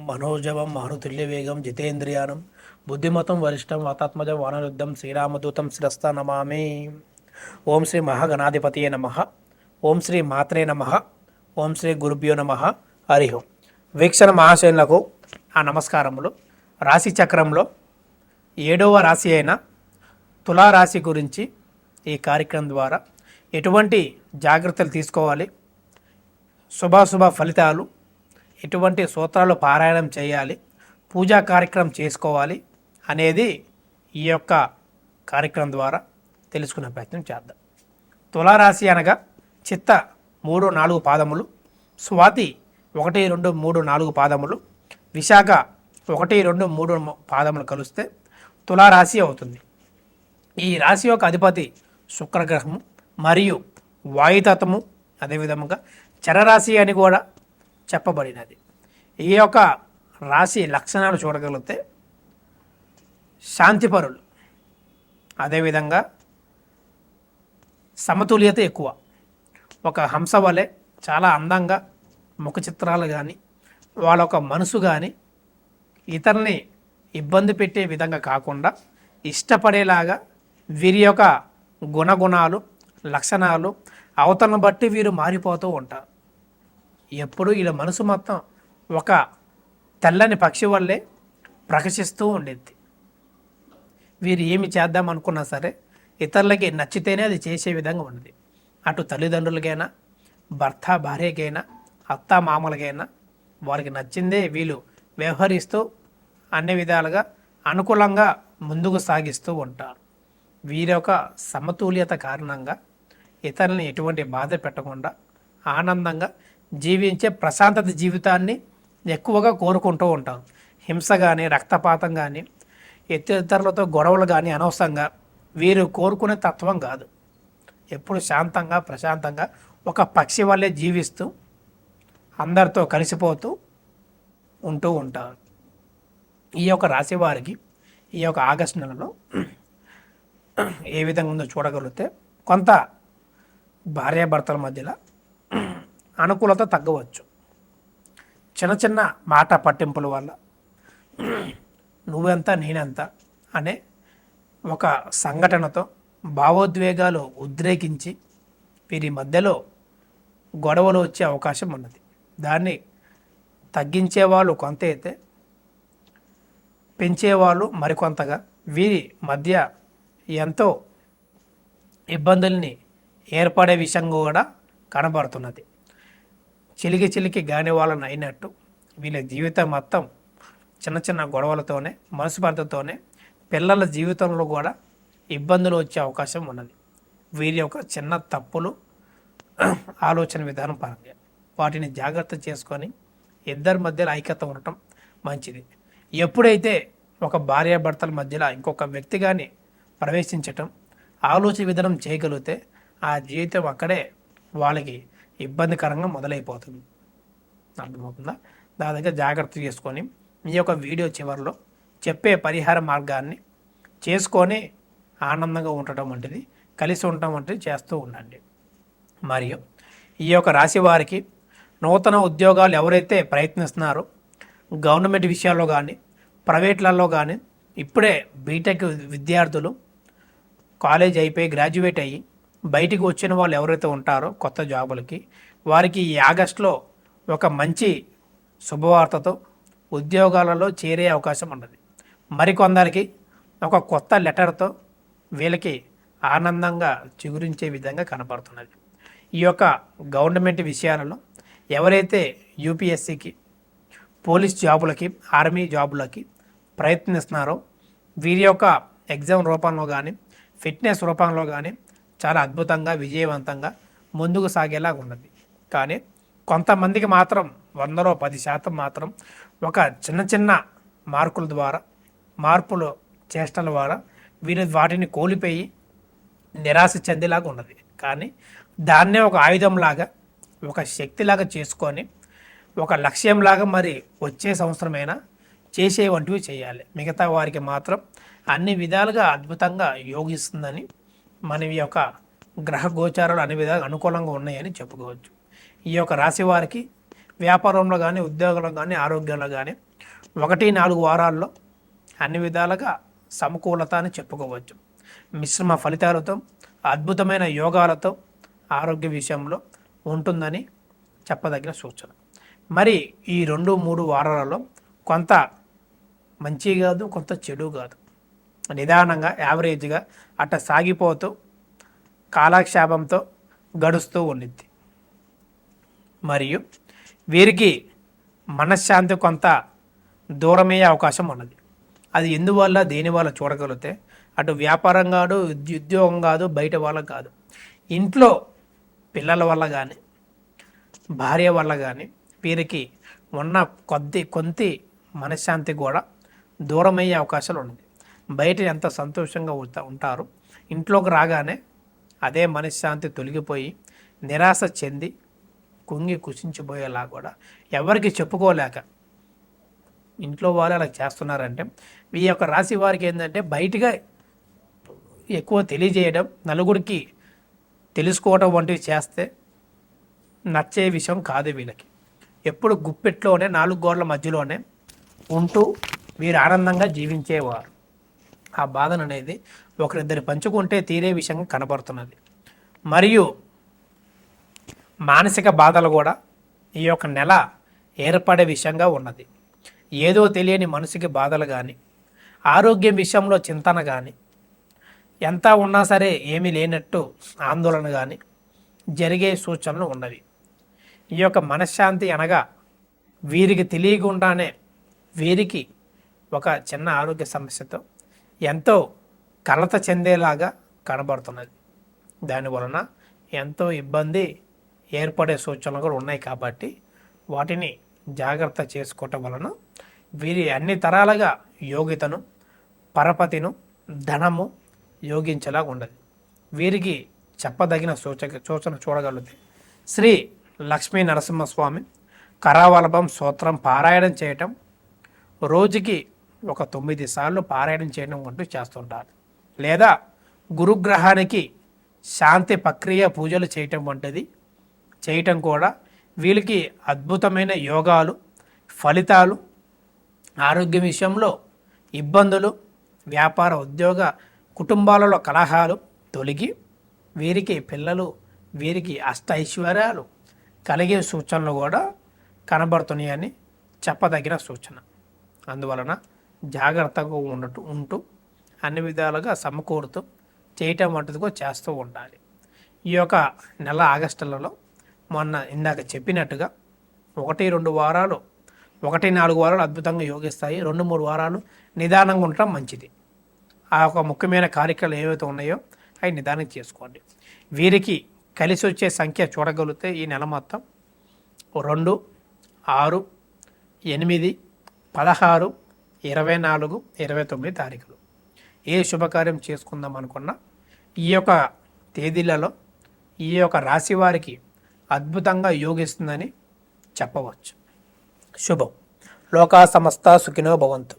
మనోజవం మారుతుల్యవేగం జితేంద్రియానం బుద్ధిమతం వరిష్టం వాతాత్మజం వానరుద్ధం శ్రీరామదూతం శిరస్థ నమామి. ఓం శ్రీ మహాగణాధిపతియే నమ. ఓం శ్రీ మాత్రే నమ. ఓం శ్రీ గురుభ్యో నమ. హరి ఓం. వీక్షణ మహాశయులకు ఆ నమస్కారములు. రాశి చక్రంలో 7వ రాశి అయిన తులారాశి గురించి ఈ కార్యక్రమం ద్వారా ఎటువంటి జాగ్రత్తలు తీసుకోవాలి, శుభాశుభ ఫలితాలు, ఎటువంటి సూత్రాలు పారాయణం చేయాలి, పూజా కార్యక్రమం చేసుకోవాలి అనేది ఈ యొక్క కార్యక్రమం ద్వారా తెలుసుకునే ప్రయత్నం చేద్దాం. తులారాశి అనగా చిత్త 3, 4 పాదములు, స్వాతి 1, 2, 3, 4 పాదములు, విశాఖ 1, 2, 3 పాదములు కలిస్తే తులారాశి అవుతుంది. ఈ రాశి యొక్క అధిపతి శుక్రగ్రహము మరియు వాయుతత్వము, అదేవిధంగా చరరాశి అని కూడా చెప్పబడినది. ఈ యొక్క రాశి లక్షణాలు చూడగలిగితే శాంతిపరులు, అదేవిధంగా సమతుల్యత ఎక్కువ, ఒక హంస వలె చాలా అందంగా ముఖ చిత్రాలు కానీ వాళ్ళ ఒక మనసు కానీ ఇతరుల్ని ఇబ్బంది పెట్టే విధంగా కాకుండా ఇష్టపడేలాగా వీరి యొక్క గుణగుణాలు, లక్షణాలు అవతలను బట్టి వీరు మారిపోతూ ఉంటారు. ఎప్పుడు వీళ్ళ మనసు మొత్తం ఒక తెల్లని పక్షి వల్లే ప్రకాశిస్తూ ఉండేది. వీరు ఏమి చేద్దాం అనుకున్నా సరే ఇతరులకి నచ్చితేనే అది చేసే విధంగా ఉన్నది. అటు తల్లిదండ్రులకైనా, భర్త భార్యకైనా, అత్త మామలకైనా వారికి నచ్చిందే వీళ్ళు వ్యవహరిస్తూ అన్ని విధాలుగా అనుకూలంగా ముందుకు సాగిస్తూ ఉంటారు. వీరి యొక్క సమతుల్యత కారణంగా ఇతరులని ఎటువంటి బాధ పెట్టకుండా ఆనందంగా జీవించే ప్రశాంతత జీవితాన్ని ఎక్కువగా కోరుకుంటూ ఉంటారు. హింస కానీ, రక్తపాతం కానీ, ఇతరులతో గొడవలు కానీ అనవసరంగా వీరు కోరుకునే తత్వం కాదు. ఎప్పుడు శాంతంగా ప్రశాంతంగా ఒక పక్షి వల్లే జీవిస్తూ అందరితో కలిసిపోతూ ఉంటూ ఉంటారు. ఈ యొక్క రాశి వారికి ఈ యొక్క ఆగస్టు నెలలో ఏ విధంగా ఉందో చూడగలిగితే కొంత భార్యాభర్తల మధ్యలో అనుకూలత తగ్గవచ్చు. చిన్న చిన్న మాట పట్టింపుల వల్ల నువ్వెంత నేనెంత అనే ఒక సంఘటనతో భావోద్వేగాలు ఉద్రేకించి వీరి మధ్యలో గొడవలు వచ్చే అవకాశం ఉన్నది. దాన్ని తగ్గించేవాళ్ళు కొంత అయితే పెంచేవాళ్ళు మరికొంతగా వీరి మధ్య ఎంతో ఇబ్బందుల్ని ఏర్పడే విషయం కూడా కనబడుతున్నది. చిలికి గాని వాళ్ళని అయినట్టు వీళ్ళ జీవితం మొత్తం చిన్న చిన్న గొడవలతోనే, మనస్పర్ధతోనే పిల్లల జీవితంలో కూడా ఇబ్బందులు వచ్చే అవకాశం ఉన్నది. వీరి యొక్క చిన్న తప్పులు ఆలోచన విధానం పరంగా వాటిని జాగ్రత్త చేసుకొని ఇద్దరి మధ్యలో ఐక్యత ఉండటం మంచిది. ఎప్పుడైతే ఒక భార్యాభర్తల మధ్యలో ఇంకొక వ్యక్తి కానీ ప్రవేశించటం, ఆలోచన విధానం చేయగలిగితే ఆ జీవితం అక్కడే వాళ్ళకి ఇబ్బందికరంగా మొదలైపోతుంది. అర్థమవుతుందా? దాని దగ్గర జాగ్రత్త చేసుకొని ఈ యొక్క వీడియో చివరిలో చెప్పే పరిహార మార్గాన్ని చేసుకొని ఆనందంగా ఉండటం వంటిది, కలిసి ఉండటం వంటిది చేస్తూ ఉండండి. మరియు ఈ యొక్క రాశి వారికి నూతన ఉద్యోగాలు ఎవరైతే ప్రయత్నిస్తున్నారో గవర్నమెంట్ విషయాల్లో కానీ, ప్రైవేట్లలో కానీ, ఇప్పుడే బీటెక్ విద్యార్థులు కాలేజ్ అయిపోయి గ్రాడ్యుయేట్ అయ్యి బయటికి వచ్చిన వాళ్ళు ఎవరైతే ఉంటారో కొత్త జాబులకి, వారికి ఈ ఆగస్టులో ఒక మంచి శుభవార్తతో ఉద్యోగాలలో చేరే అవకాశం ఉన్నది. మరికొందరికి ఒక కొత్త లెటర్తో వీళ్ళకి ఆనందంగా చిగురించే విధంగా కనబడుతున్నది. ఈ యొక్క గవర్నమెంట్ విషయాలలో ఎవరైతే యూపీఎస్సికి, పోలీస్ జాబులకి, ఆర్మీ జాబులకి ప్రయత్నిస్తున్నారో వీరి యొక్క ఎగ్జామ్ రూపంలో కానీ, ఫిట్నెస్ రూపంలో కానీ చాలా అద్భుతంగా విజయవంతంగా ముందుకు సాగేలా ఉన్నది. కానీ కొంతమందికి మాత్రం 100లో 10% మాత్రం ఒక చిన్న చిన్న మార్కుల ద్వారా, మార్పులు చేష్టల ద్వారా వీరు వాటిని కోల్పోయి నిరాశ చెందేలాగా ఉన్నది. కానీ దాన్నే ఒక ఆయుధంలాగా, ఒక శక్తిలాగా చేసుకొని ఒక లక్ష్యంలాగా మరి వచ్చే సంవత్సరమైనా చేసే వంటివి చేయాలి. మిగతా వారికి మాత్రం అన్ని విధాలుగా అద్భుతంగా యోగిస్తుందని మన యొక్క గ్రహ గోచారాలు అన్ని విధాలుగా అనుకూలంగా ఉన్నాయని చెప్పుకోవచ్చు. ఈ యొక్క రాశి వారికి వ్యాపారంలో కానీ ఉద్యోగంలో కానీ ఆరోగ్యంలో కానీ 1-4 వారాల్లో అన్ని విధాలుగా సమకూలత అని చెప్పుకోవచ్చు. మిశ్రమ ఫలితాలతో అద్భుతమైన యోగాలతో ఆరోగ్య విషయంలో ఉంటుందని చెప్పదగిన సూచన. మరి ఈ 2-3 వారాలలో కొంత మంచి కాదు, కొంత చెడు కాదు, నిదానంగా యావరేజ్గా అట్ట సాగిపోతూ కాలక్షేపంతో గడుస్తూ ఉండిద్ది. మరియు వీరికి మనశ్శాంతి కొంత దూరమయ్యే అవకాశం ఉన్నది. అది ఎందువల్ల దేనివల్ల చూడగలిగితే అటు వ్యాపారం కాదు, ఉద్యోగం కాదు, బయట వాళ్ళ కాదు, ఇంట్లో పిల్లల వల్ల కానీ భార్య వల్ల కానీ వీరికి ఉన్న కొంత మనశ్శాంతి కూడా దూరమయ్యే అవకాశాలు ఉన్నాయి. బయట ఎంత సంతోషంగా ఉంటారు, ఇంట్లోకి రాగానే అదే మనశ్శాంతి తొలగిపోయి నిరాశ చెంది కుంగి కుషించిపోయేలా కూడా ఎవరికి చెప్పుకోలేక ఇంట్లో వాళ్ళు అలా చేస్తున్నారంటే ఈ యొక్క రాశి వారికి ఏంటంటే బయటగా ఎక్కువ తెలియజేయడం, నలుగురికి తెలుసుకోవడం వంటివి చేస్తే నచ్చే విషయం కాదు వీళ్ళకి. ఎప్పుడు గుప్పెట్లోనే 4 గోడల మధ్యలోనే ఉంటూ వీరు ఆనందంగా జీవించేవారు. ఆ బాధను అనేది ఒకరిద్దరు పంచుకుంటే తీరే విషయంగా కనబడుతున్నది. మరియు మానసిక బాధలు కూడా ఈ యొక్క నెల ఏర్పడే విషయంగా ఉన్నది. ఏదో తెలియని మనసుకి బాధలు కానీ, ఆరోగ్యం విషయంలో చింతన కానీ, ఎంత ఉన్నా సరే ఏమీ లేనట్టు ఆందోళన కానీ జరిగే సూచనలు ఉన్నవి. ఈ యొక్క మనశ్శాంతి అనగా వీరికి తెలియకుండానే వీరికి ఒక చిన్న ఆరోగ్య సమస్యతో ఎంతో కలత చెందేలాగా కనబడుతున్నది. దానివలన ఎంతో ఇబ్బంది ఏర్పడే సూచనలు కూడా ఉన్నాయి. కాబట్టి వాటిని జాగ్రత్త చేసుకోవటం వలన వీరి అన్ని తరాలుగా యోగ్యతను, పరపతిను, ధనము యోగించేలా ఉండదు. వీరికి చెప్పదగిన సూచన చూడగలిగితే శ్రీ లక్ష్మీ నరసింహస్వామి కరావలభం స్తోత్రం పారాయణం చేయటం, రోజుకి ఒక 9 సార్లు పారాయణం చేయడం అంటూ చేస్తుంటారు. లేదా గురుగ్రహానికి శాంతి ప్రక్రియ పూజలు చేయటం వంటిది చేయటం కూడా వీళ్ళకి అద్భుతమైన యోగాలు, ఫలితాలు, ఆరోగ్య విషయంలో ఇబ్బందులు, వ్యాపార ఉద్యోగ కుటుంబాలలో కలహాలు తొలగి వీరికి పిల్లలు, వీరికి ఐశ్వర్యాలు కలిగే సూచనలు కూడా కనబడుతున్నాయని చెప్పదగిన సూచన. అందువలన జాగ్రత్తగా ఉంటూ అన్ని విధాలుగా సమకూరుతూ చేయటం వంటిదిగా చేస్తూ ఉండాలి. ఈ యొక్క నెల ఆగస్టులలో మొన్న ఇందాక చెప్పినట్టుగా 1-2 వారాలు 1-4 వారాలు అద్భుతంగా యోగిస్తాయి. 2-3 వారాలు నిదానంగా ఉండటం మంచిది. ఆ యొక్క ముఖ్యమైన కార్యక్రమాలు ఏవైతే ఉన్నాయో అవి నిదానం చేసుకోండి. వీరికి కలిసి వచ్చే సంఖ్య చూడగలిగితే ఈ నెల మొత్తం 2, 6, 8, 16, 24, 29 తారీఖులు. ఏ శుభకార్యం చేసుకుందాం అనుకున్నా ఈ యొక్క తేదీలలో ఈ యొక్క రాశి వారికి అద్భుతంగా యోగిస్తుందని చెప్పవచ్చు. శుభం. లోకా సమస్త సుఖినో భవంతు.